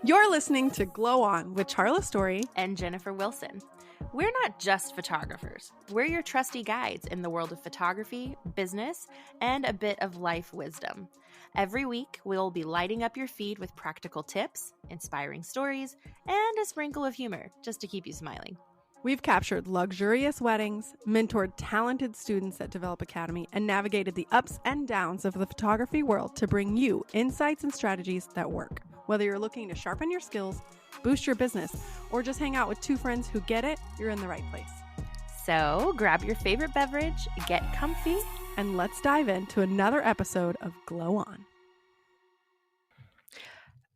You're listening to Glow On with Charla Story and Jennefer Wilson. We're not just photographers. We're your trusty guides in the world of photography, business, and a bit of life wisdom. Every week, we'll be lighting up your feed with practical tips, inspiring stories, and a sprinkle of humor just to keep you smiling. We've captured luxurious weddings, mentored talented students at Develop Academy, and navigated the ups and downs of the photography world to bring you insights and strategies that work. Whether you're looking to sharpen your skills, boost your business, or just hang out with two friends who get it, you're in the right place. So grab your favorite beverage, get comfy, and let's dive into another episode of Glow On.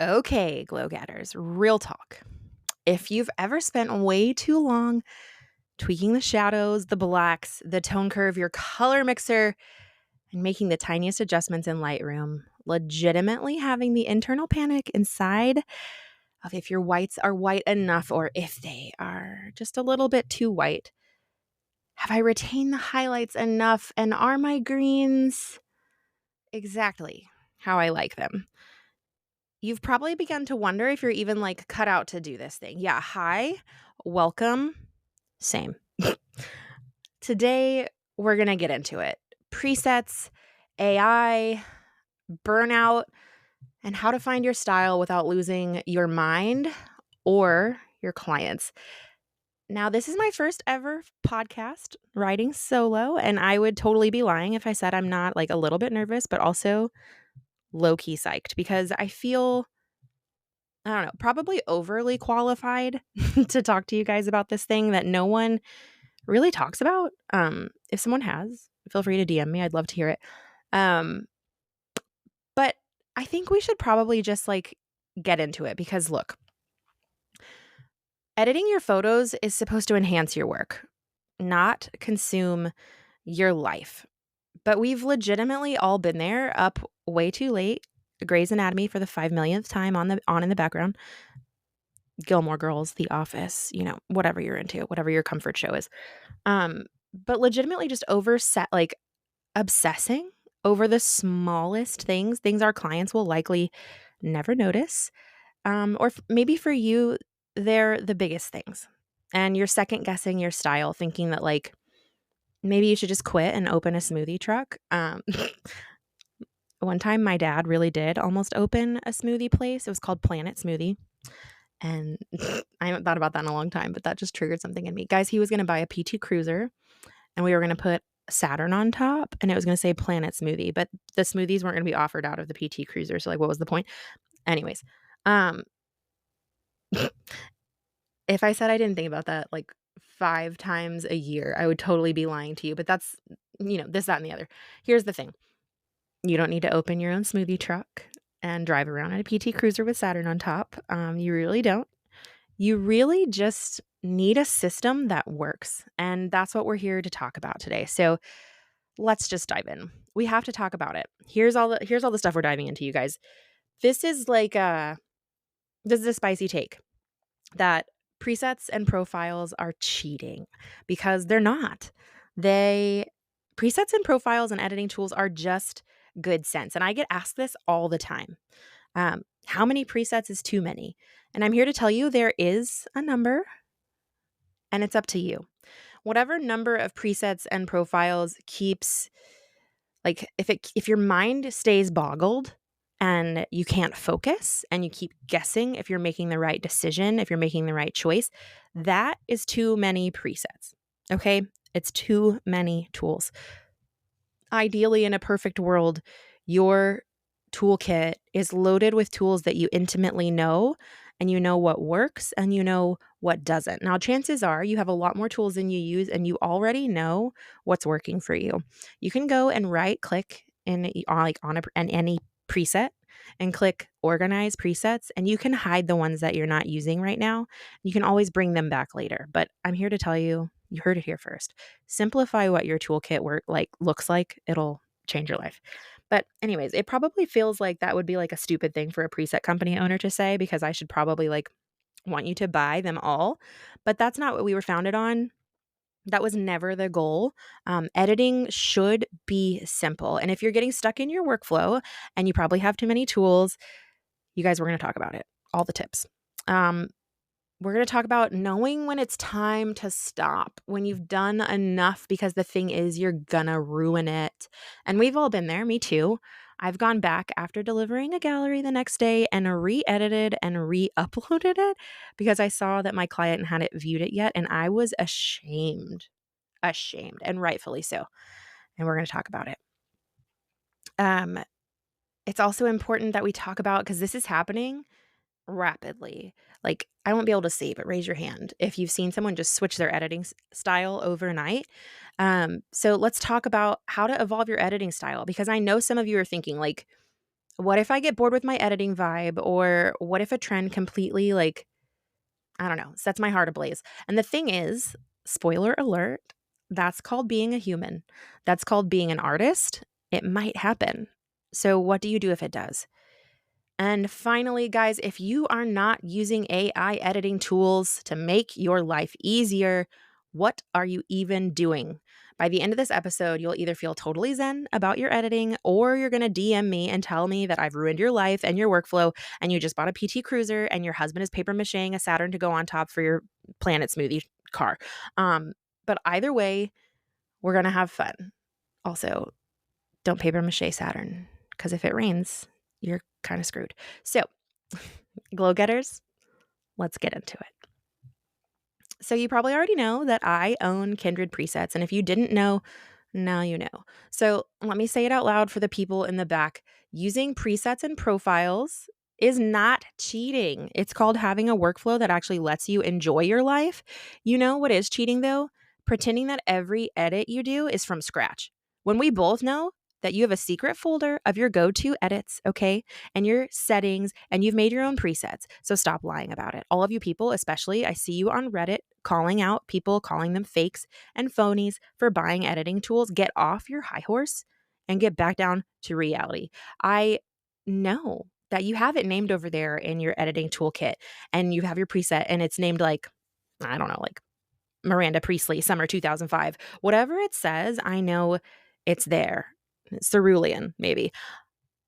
Okay, Glow Getters, real talk. If you've ever spent way too long tweaking the shadows, the blacks, the tone curve, your color mixer, and making the tiniest adjustments in Lightroom, legitimately having the internal panic inside of if your whites are white enough or if they are just a little bit too white. Have I retained the highlights enough, and are my greens exactly how I like them? You've probably begun to wonder if you're even cut out to do this thing. Yeah, hi, welcome, same. Today, we're going to get into it. Presets, AI, burnout, and how to find your style without losing your mind or your clients. Now, this is my first ever podcast writing solo, and I would totally be lying if I said I'm not a little bit nervous, but also low-key psyched because I feel, I don't know, probably overly qualified to talk to you guys about this thing that no one really talks about. If someone has, feel free to DM me. I'd love to hear it. But I think we should probably just get into it because look, editing your photos is supposed to enhance your work, not consume your life. But we've legitimately all been there, up way too late. Grey's Anatomy for the 5 millionth time on in the background. Gilmore Girls, The Office, whatever you're into, whatever your comfort show is. But legitimately just obsessing over the smallest things our clients will likely never notice. Or maybe for you, they're the biggest things. And you're second guessing your style, thinking that maybe you should just quit and open a smoothie truck. One time my dad really did almost open a smoothie place. It was called Planet Smoothie. And I haven't thought about that in a long time, but that just triggered something in me. Guys, he was going to buy a PT Cruiser and we were going to put Saturn on top and it was going to say Planet Smoothie, but the smoothies weren't going to be offered out of the PT Cruiser. So what was the point? Anyways, if I said I didn't think about that 5 times a year, I would totally be lying to you, but that's, this, that, and the other. Here's the thing. You don't need to open your own smoothie truck and drive around in a PT Cruiser with Saturn on top. You really don't. You really just need a system that works. And that's what we're here to talk about today. So let's just dive in. We have to talk about it. Here's all the stuff we're diving into, you guys. This is a spicy take that presets and profiles are cheating because they're not. Presets and profiles and editing tools are just good sense. And I get asked this all the time. How many presets is too many? And I'm here to tell you there is a number and it's up to you. Whatever number of presets and profiles keeps, if your mind stays boggled and you can't focus and you keep guessing if you're making the right decision, if you're making the right choice, that is too many presets. Okay? It's too many tools. Ideally, in a perfect world, your toolkit is loaded with tools that you intimately know, and you know what works and you know what doesn't. Now, chances are you have a lot more tools than you use and you already know what's working for you. You can go and right-click on any preset and click Organize Presets, and you can hide the ones that you're not using right now. You can always bring them back later, but I'm here to tell you, you heard it here first. Simplify what your toolkit looks like. It'll change your life. But anyways, it probably feels like that would be a stupid thing for a preset company owner to say because I should probably want you to buy them all. But that's not what we were founded on. That was never the goal. Editing should be simple. And if you're getting stuck in your workflow and you probably have too many tools, you guys, we're going to talk about it. all the tips. We're going to talk about knowing when it's time to stop, when you've done enough, because the thing is, you're going to ruin it. And we've all been there, me too. I've gone back after delivering a gallery the next day and re-edited and re-uploaded it because I saw that my client hadn't viewed it yet, and I was ashamed, and rightfully so. And we're going to talk about it. It's also important that we talk about, because this is happening rapidly. Like, I won't be able to see, but raise your hand if you've seen someone just switch their editing style overnight. So let's talk about how to evolve your editing style, because I know some of you are thinking, like, what if I get bored with my editing vibe? Or what if a trend completely, like, I don't know, sets my heart ablaze? And the thing is, spoiler alert, that's called being a human. That's called being an artist. It might happen. So what do you do if it does? And finally, guys, if you are not using AI editing tools to make your life easier, what are you even doing? By the end of this episode, you'll either feel totally zen about your editing, or you're going to DM me and tell me that I've ruined your life and your workflow, and you just bought a PT Cruiser and your husband is paper macheing a Saturn to go on top for your Planet Smoothie car. But either way, we're going to have fun. Also, don't paper mache Saturn, because if it rains, you're kind of screwed. So, glow getters, let's get into it. So you probably already know that I own Kindred Presets, and if you didn't know, now you know. So let me say it out loud for the people in the back. Using presets and profiles is not cheating. It's called having a workflow that actually lets you enjoy your life. You know what is cheating, though? Pretending that every edit you do is from scratch, when we both know that you have a secret folder of your go-to edits, okay, and your settings, and you've made your own presets. So stop lying about it. All of you people, especially, I see you on Reddit calling out people, calling them fakes and phonies for buying editing tools. Get off your high horse and get back down to reality. I know that you have it named over there in your editing toolkit, and you have your preset, and it's named like, I don't know, like Miranda Priestley, summer 2005. Whatever it says, I know it's there. Cerulean, maybe.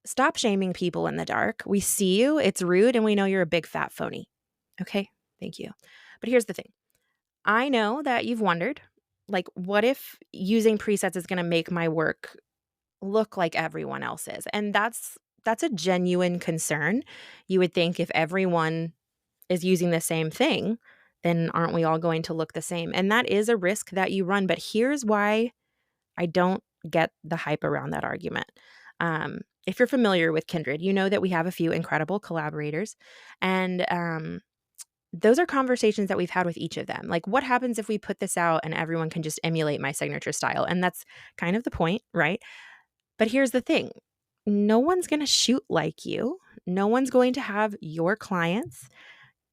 Stop shaming people in the dark. We see you, it's rude, and we know you're a big fat phony. Okay, thank you. But here's the thing. I know that you've wondered, like, what if using presets is going to make my work look like everyone else's? And that's a genuine concern. You would think if everyone is using the same thing, then aren't we all going to look the same? And that is a risk that you run. But here's why I don't get the hype around that argument. If you're familiar with Kindred, you know that we have a few incredible collaborators, and those are conversations that we've had with each of them. Like, what happens if we put this out and everyone can just emulate my signature style? And that's kind of the point, right? But here's the thing. No one's going to shoot like you. No one's going to have your clients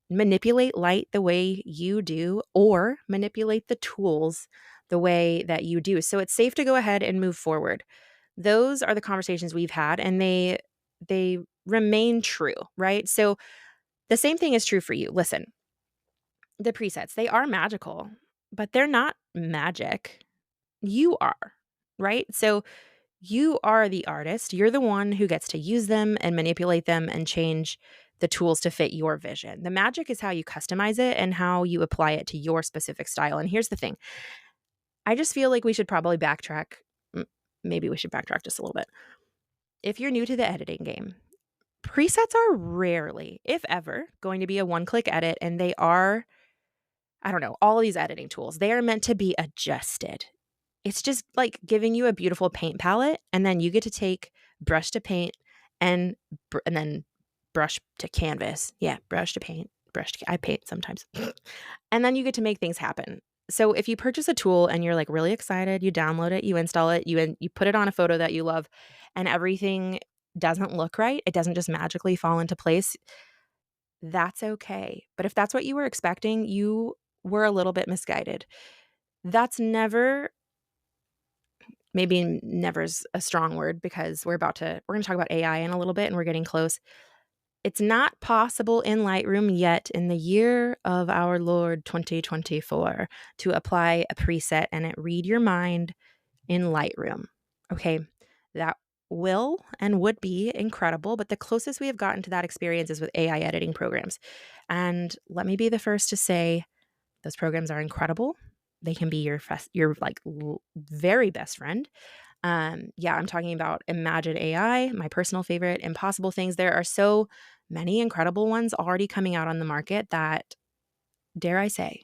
manipulate light the way you do, or manipulate the tools the way that you do. So it's safe to go ahead and move forward. Those are the conversations we've had, and they remain true, right? So the same thing is true for you. Listen, the presets, they are magical, but they're not magic. You are, right? So you are the artist. You're the one who gets to use them and manipulate them and change the tools to fit your vision. The magic is how you customize it and how you apply it to your specific style. And here's the thing. I just feel like we should probably backtrack. Maybe we should backtrack just a little bit. If you're new to the editing game, presets are rarely, if ever, going to be a one-click edit, and they are, I don't know, all of these editing tools, they are meant to be adjusted. It's just like giving you a beautiful paint palette, and then you get to take brush to paint and then brush to canvas. Yeah, brush to paint, I paint sometimes. And then you get to make things happen. So if you purchase a tool and you're like really excited, you download it, you install it, you put it on a photo that you love, and everything doesn't look right, it doesn't just magically fall into place, that's okay. But if that's what you were expecting, you were a little bit misguided. That's never, maybe never's a strong word, because we're going to talk about AI in a little bit, and we're getting close. It's not possible in Lightroom yet, in the year of our Lord 2024, to apply a preset and it read your mind in Lightroom. Okay, that will and would be incredible, but the closest we have gotten to that experience is with AI editing programs. And let me be the first to say those programs are incredible. They can be your like very best friend. Yeah, I'm talking about Imagine AI, my personal favorite, Impossible Things. There are so many incredible ones already coming out on the market that, dare I say,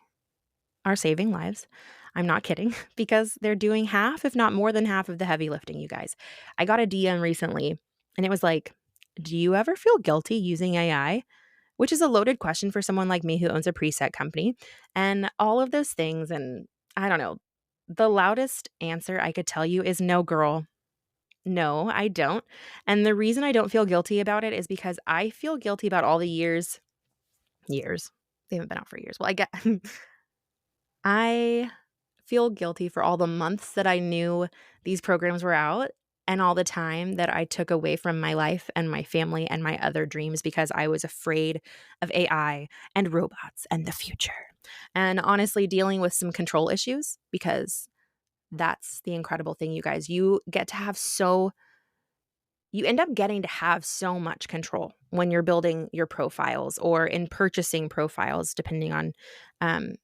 are saving lives. I'm not kidding because they're doing half, if not more than half of the heavy lifting, you guys. I got a DM recently and it was like, do you ever feel guilty using AI? Which is a loaded question for someone like me who owns a preset company and all of those things. And I don't know. The loudest answer I could tell you is no, girl. No, I don't. And the reason I don't feel guilty about it is because I feel guilty about all the years. They haven't been out for years. Well, I get I feel guilty for all the months that I knew these programs were out and all the time that I took away from my life and my family and my other dreams because I was afraid of AI and robots and the future. And honestly, dealing with some control issues because that's the incredible thing, you guys. You end up getting to have so much control when you're building your profiles or in purchasing profiles, depending on um,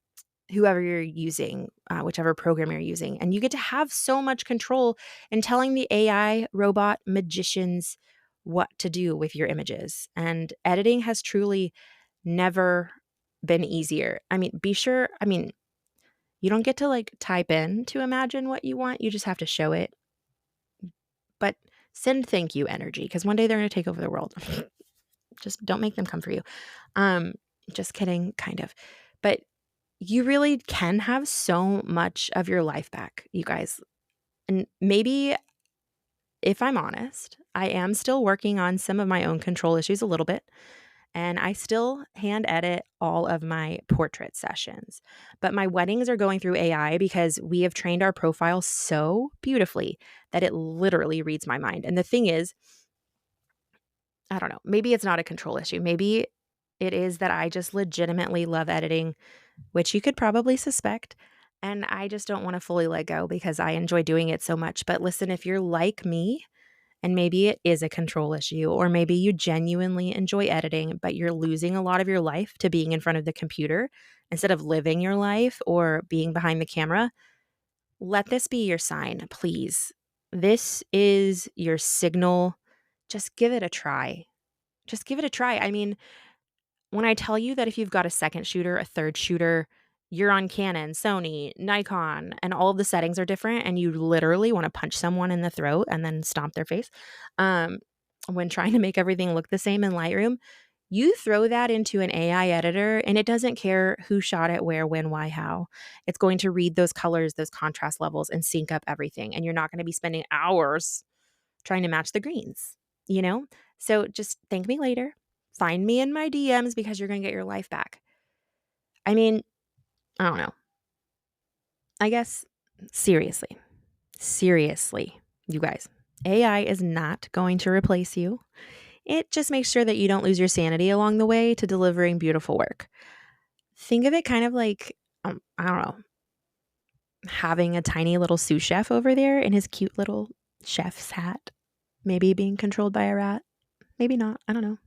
whoever you're using, whichever program you're using. And you get to have so much control in telling the AI robot magicians what to do with your images. And editing has truly never been easier. You don't get to like type in to imagine what you want, you just have to show it. But send thank you energy because one day they're going to take over the world. Just don't make them come for you. Um, just kidding, kind of. But you really can have so much of your life back, you guys. And maybe, if I'm honest, I am still working on some of my own control issues a little bit. And I still hand edit all of my portrait sessions. But my weddings are going through AI because we have trained our profile so beautifully that it literally reads my mind. And the thing is, I don't know, maybe it's not a control issue. Maybe it is that I just legitimately love editing, which you could probably suspect. And I just don't want to fully let go because I enjoy doing it so much. But listen, if you're like me, and maybe it is a control issue, or maybe you genuinely enjoy editing, but you're losing a lot of your life to being in front of the computer instead of living your life or being behind the camera, let this be your sign, please. This is your signal. Just give it a try. Just give it a try. I mean, when I tell you that if you've got a second shooter, a third shooter, you're on Canon, Sony, Nikon, and all of the settings are different, and you literally want to punch someone in the throat and then stomp their face when trying to make everything look the same in Lightroom, you throw that into an AI editor, and it doesn't care who shot it, where, when, why, how. It's going to read those colors, those contrast levels, and sync up everything, and you're not going to be spending hours trying to match the greens, you know? So just thank me later. Find me in my DMs because you're going to get your life back. I mean, I don't know. I guess seriously, you guys, AI is not going to replace you. It just makes sure that you don't lose your sanity along the way to delivering beautiful work. Think of it kind of like, I don't know, having a tiny little sous chef over there in his cute little chef's hat, maybe being controlled by a rat. Maybe not. I don't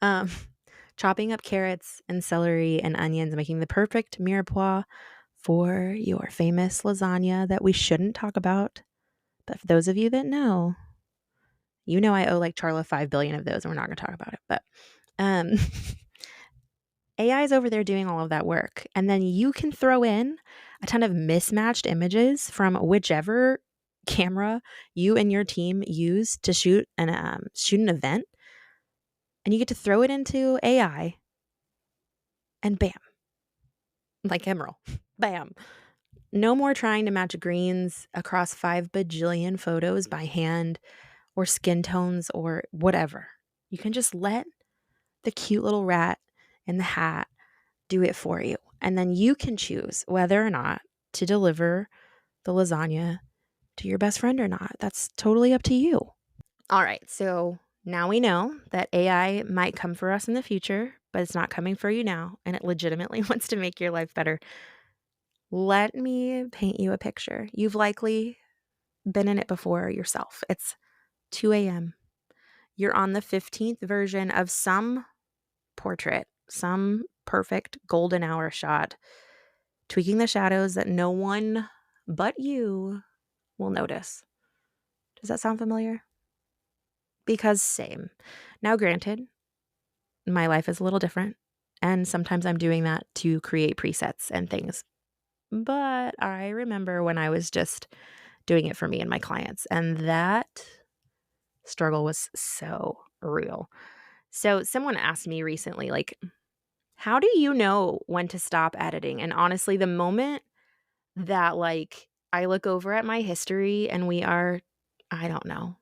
know. Chopping up carrots and celery and onions, making the perfect mirepoix for your famous lasagna that we shouldn't talk about. But for those of you that know, you know I owe like Charla 5 billion of those and we're not going to talk about it. But AI is over there doing all of that work. And then you can throw in a ton of mismatched images from whichever camera you and your team use to shoot an event. And you get to throw it into AI and bam, like Emerald, bam. No more trying to match greens across 5 bajillion photos by hand or skin tones or whatever. You can just let the cute little rat in the hat do it for you. And then you can choose whether or not to deliver the lasagna to your best friend or not. That's totally up to you. All right, so now we know that AI might come for us in the future, but it's not coming for you now, and it legitimately wants to make your life better. Let me paint you a picture. You've likely been in it before yourself. It's 2 a.m. You're on the 15th version of some portrait, some perfect golden hour shot, tweaking the shadows that no one but you will notice. Does that sound familiar? Because same. Now, granted, my life is a little different, and sometimes I'm doing that to create presets and things. But I remember when I was just doing it for me and my clients, and that struggle was so real. So someone asked me recently, like, how do you know when to stop editing? And honestly, the moment that like I look over at my history and we are, I don't know,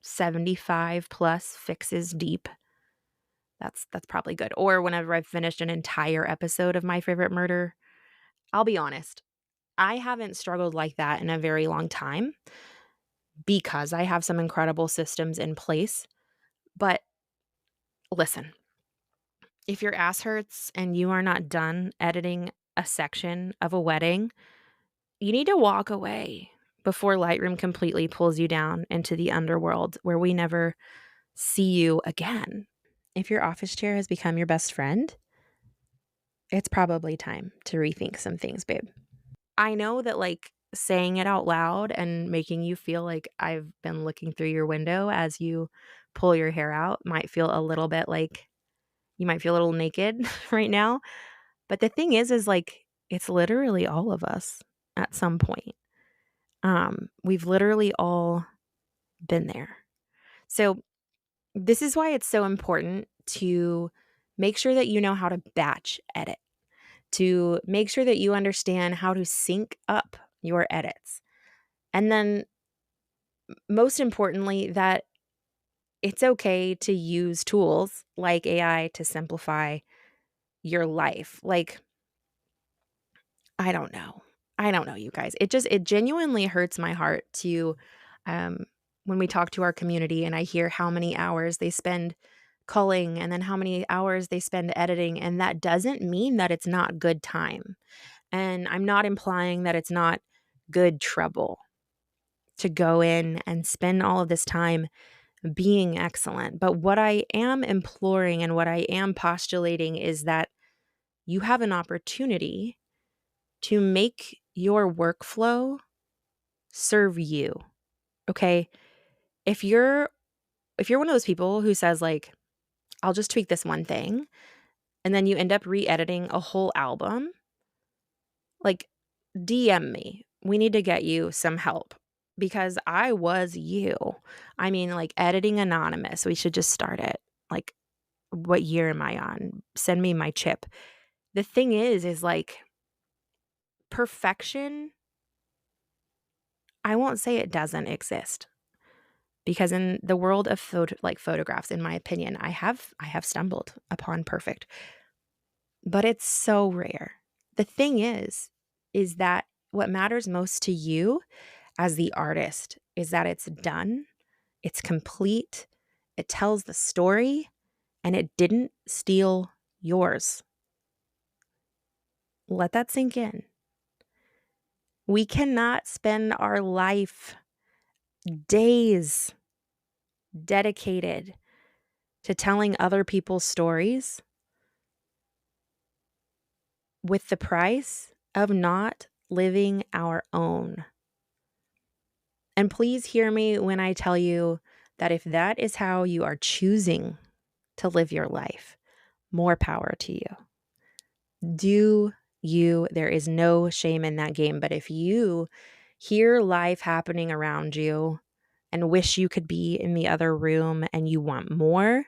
75 plus fixes deep, that's probably good. Or whenever I've finished an entire episode of My Favorite Murder, I'll be honest, I haven't struggled like that in a very long time because I have some incredible systems in place. But listen, if your ass hurts and you are not done editing a section of a wedding, you need to walk away before Lightroom completely pulls you down into the underworld where we never see you again. If your office chair has become your best friend, it's probably time to rethink some things, babe. I know that like saying it out loud and making you feel like I've been looking through your window as you pull your hair out might feel a little bit like you might feel a little naked right now. But the thing is like it's literally all of us at some point. We've literally all been there. So this is why it's so important to make sure that you know how to batch edit, to make sure that you understand how to sync up your edits. And then most importantly, that it's okay to use tools like AI to simplify your life. Like, I don't know. I don't know, you guys. It genuinely hurts my heart to um when we talk to our community and I hear how many hours they spend culling and then how many hours they spend editing, and that doesn't mean that it's not good time. And I'm not implying that it's not good trouble to go in and spend all of this time being excellent. But what I am imploring and what I am postulating is that you have an opportunity to make your workflow serve you. Okay? If you're one of those people who says like, I'll just tweak this one thing, and then you end up re-editing a whole album, like DM me. We need to get you some help because I was you. I mean, like editing anonymous. We should just start it. Like, what year am I on? Send me my chip. The thing is like perfection, I won't say it doesn't exist because in the world of photographs, in my opinion, I have stumbled upon perfect, but it's so rare. The thing is that what matters most to you as the artist is that it's done, it's complete, it tells the story, and it didn't steal yours. Let that sink in. We cannot spend our life, days dedicated to telling other people's stories with the price of not living our own. And please hear me when I tell you that if that is how you are choosing to live your life, more power to you. Do you, there is no shame in that game. But if you hear life happening around you and wish you could be in the other room and you want more,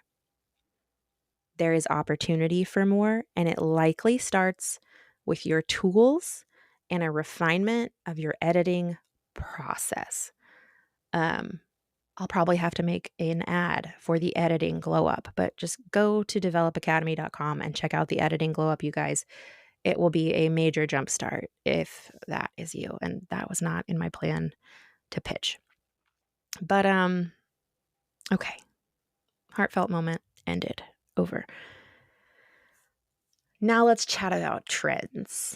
there is opportunity for more. And it likely starts with your tools and a refinement of your editing process. I'll probably have to make an ad for the editing glow up, but just go to developacademy.com and check out the editing glow up, you guys. It will be a major jumpstart if that is you. And that was not in my plan to pitch. But okay. Heartfelt moment ended. Over. Now let's chat about trends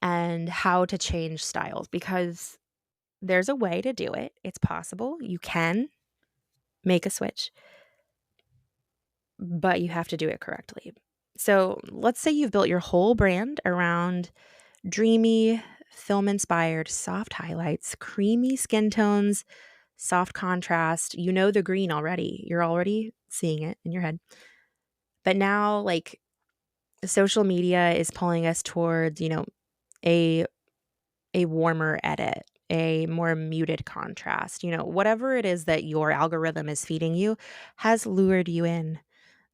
and how to change styles, because there's a way to do it. It's possible. You can. make a switch, but you have to do it correctly. So let's say you've built your whole brand around dreamy, film inspired, soft highlights, creamy skin tones, soft contrast. You know the green already. You're already seeing it in your head. But now, like, social media is pulling us towards, a warmer edit, a more muted contrast. Whatever it is that your algorithm is feeding you has lured you in.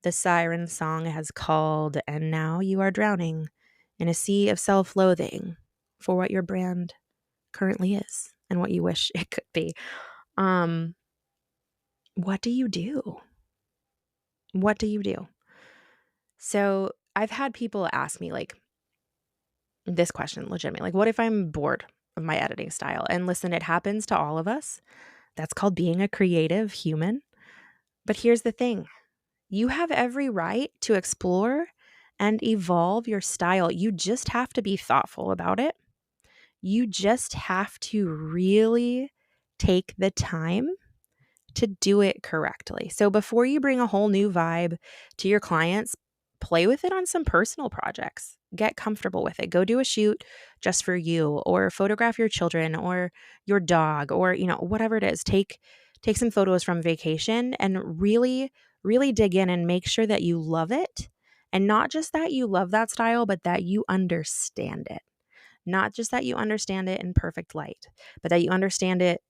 The siren song has called, and now you are drowning in a sea of self-loathing for what your brand currently is and what you wish it could be. What do you do? What do you do? So I've had people ask me like this question legitimately, like, what if I'm bored of my editing style? And listen, it happens to all of us. That's called being a creative human. But here's the thing. You have every right to explore and evolve your style. You just have to be thoughtful about it. You just have to really take the time to do it correctly. So before you bring a whole new vibe to your clients, play with it on some personal projects. Get comfortable with it. Go do a shoot just for you, or photograph your children or your dog, or whatever it is. Take some photos from vacation and really dig in and make sure that you love it. And not just that you love that style, but that you understand it. Not just that you understand it in perfect light, but that you understand it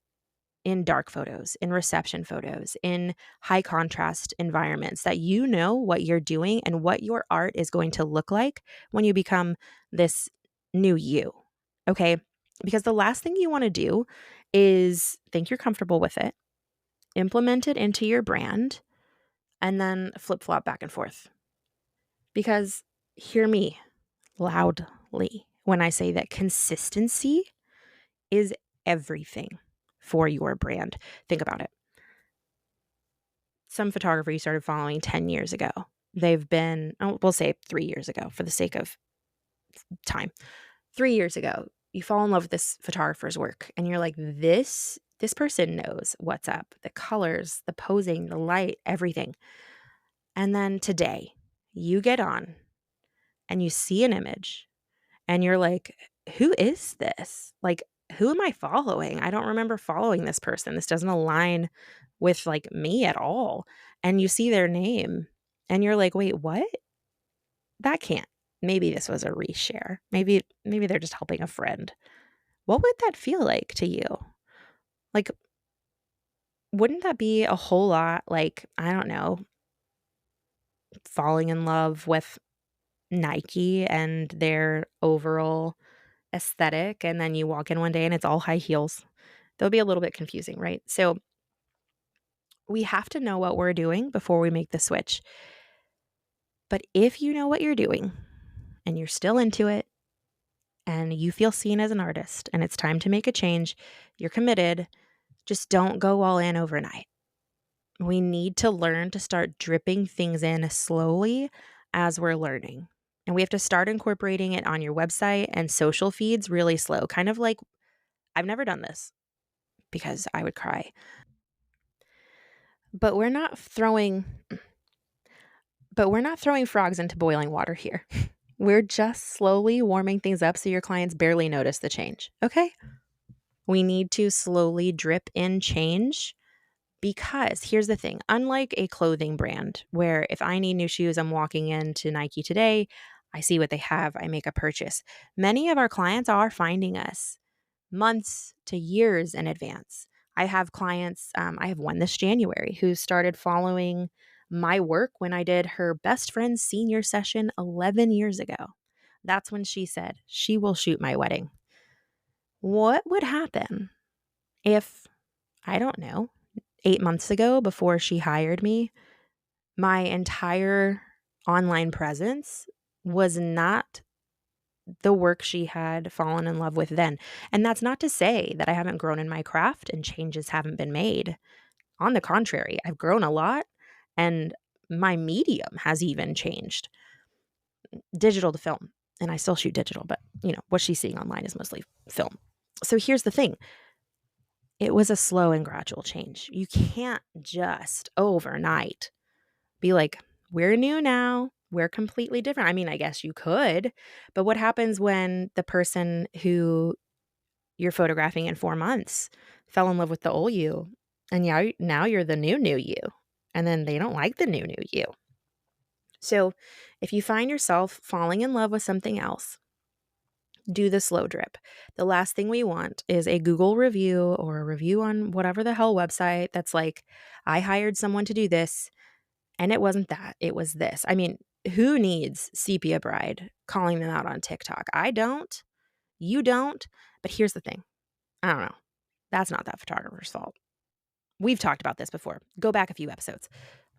in dark photos, in reception photos, in high contrast environments, that you know what you're doing and what your art is going to look like when you become this new you. Okay? Because the last thing you want to do is think you're comfortable with it, implement it into your brand, and then flip flop back and forth. Because hear me loudly when I say that consistency is everything for your brand. Think about it. Some photographer you started following 10 years ago. They've been, we'll say 3 years ago for the sake of time. 3 years ago, you fall in love with this photographer's work and you're like, this person knows what's up, the colors, the posing, the light, everything. And then today, you get on and you see an image and you're like, who is this? Like, who am I following? I don't remember following this person. This doesn't align with like me at all. And you see their name and you're like, wait, what? That can't. Maybe this was a reshare. Maybe they're just helping a friend. What would that feel like to you? Like, wouldn't that be a whole lot like, I don't know, falling in love with Nike and their overall aesthetic, and then you walk in one day and it's all high heels? That would be a little bit confusing, right? So we have to know what we're doing before we make the switch. But if you know what you're doing and you're still into it and you feel seen as an artist and it's time to make a change, you're committed, just don't go all in overnight. We need to learn to start dripping things in slowly as we're learning. And we have to start incorporating it on your website and social feeds really slow. Kind of like, I've never done this because I would cry. But we're not throwing frogs into boiling water here. We're just slowly warming things up so your clients barely notice the change. Okay? We need to slowly drip in change, because here's the thing. Unlike a clothing brand where if I need new shoes, I'm walking into Nike today, I see what they have, I make a purchase. Many of our clients are finding us months to years in advance. I have clients, I have one this January who started following my work when I did her best friend's senior session 11 years ago. That's when she said she will shoot my wedding. What would happen if, I don't know, 8 months ago, before she hired me, my entire online presence was not the work she had fallen in love with then? And that's not to say that I haven't grown in my craft and changes haven't been made. On the contrary, I've grown a lot and my medium has even changed. Digital to film. And I still shoot digital, but what she's seeing online is mostly film. So here's the thing. it was a slow and gradual change. You can't just overnight be like, we're new now. We're completely different. I mean, I guess you could, but what happens when the person who you're photographing in 4 months fell in love with the old you, and now you're the new you, and then they don't like the new you? So if you find yourself falling in love with something else, do the slow drip. The last thing we want is a Google review or a review on whatever the hell website that's like, I hired someone to do this, and it wasn't that, it was this. I mean, who needs Sepia Bride calling them out on TikTok? I don't. You don't. But here's the thing. I don't know. That's not that photographer's fault. We've talked about this before. Go back a few episodes.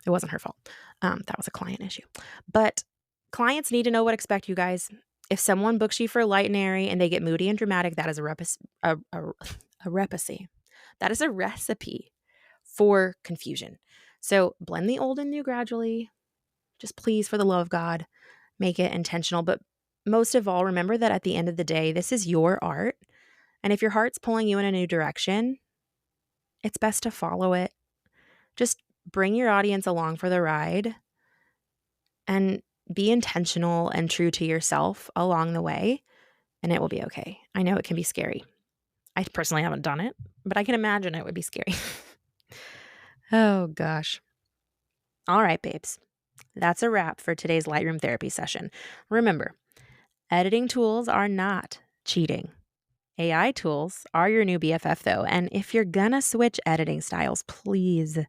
It wasn't her fault. That was a client issue. But clients need to know what to expect, you guys. If someone books you for light and airy and they get moody and dramatic, that is a recipe. That is a recipe for confusion. So blend the old and new gradually. Just please, for the love of God, make it intentional. But most of all, remember that at the end of the day, this is your art. And if your heart's pulling you in a new direction, it's best to follow it. Just bring your audience along for the ride and be intentional and true to yourself along the way, and it will be okay. I know it can be scary. I personally haven't done it, but I can imagine it would be scary. Oh, gosh. All right, babes. That's a wrap for today's Lightroom therapy session. Remember, editing tools are not cheating. AI tools are your new BFF, though. And if you're gonna switch editing styles, please,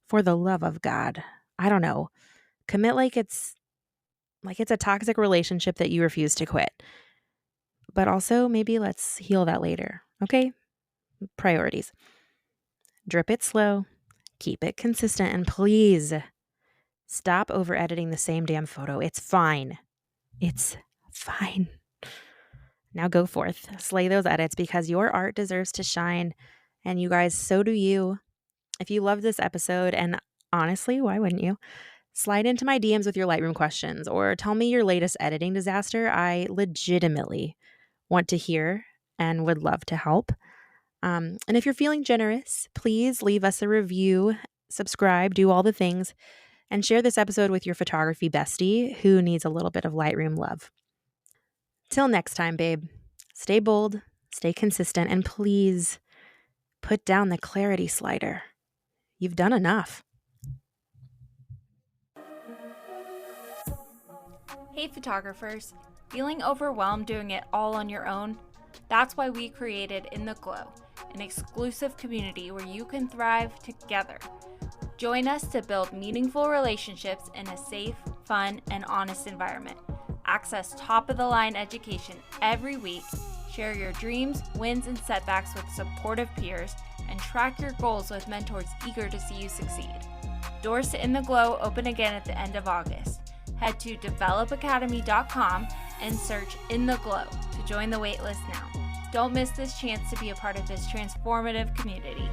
for the love of God, I don't know, commit like it's a toxic relationship that you refuse to quit. But also, maybe let's heal that later, okay? Priorities. Drip it slow, keep it consistent, and please stop over editing the same damn photo. It's fine. It's fine. Now go forth, slay those edits, because your art deserves to shine. And you guys, so do you. If you love this episode, and honestly, why wouldn't you? Slide into my DMs with your Lightroom questions or tell me your latest editing disaster. I legitimately want to hear and would love to help. And if you're feeling generous, please leave us a review, subscribe, do all the things, and share this episode with your photography bestie who needs a little bit of Lightroom love. Till next time, babe, stay bold, stay consistent, and please put down the clarity slider. You've done enough. Hey photographers, feeling overwhelmed doing it all on your own? That's why we created In the Glow, an exclusive community where you can thrive together. Join us to build meaningful relationships in a safe, fun, and honest environment. Access top-of-the-line education every week, share your dreams, wins, and setbacks with supportive peers, and track your goals with mentors eager to see you succeed. Doors to In the Glow open again at the end of August. Head to developacademy.com and search In the Glow to join the waitlist now. Don't miss this chance to be a part of this transformative community.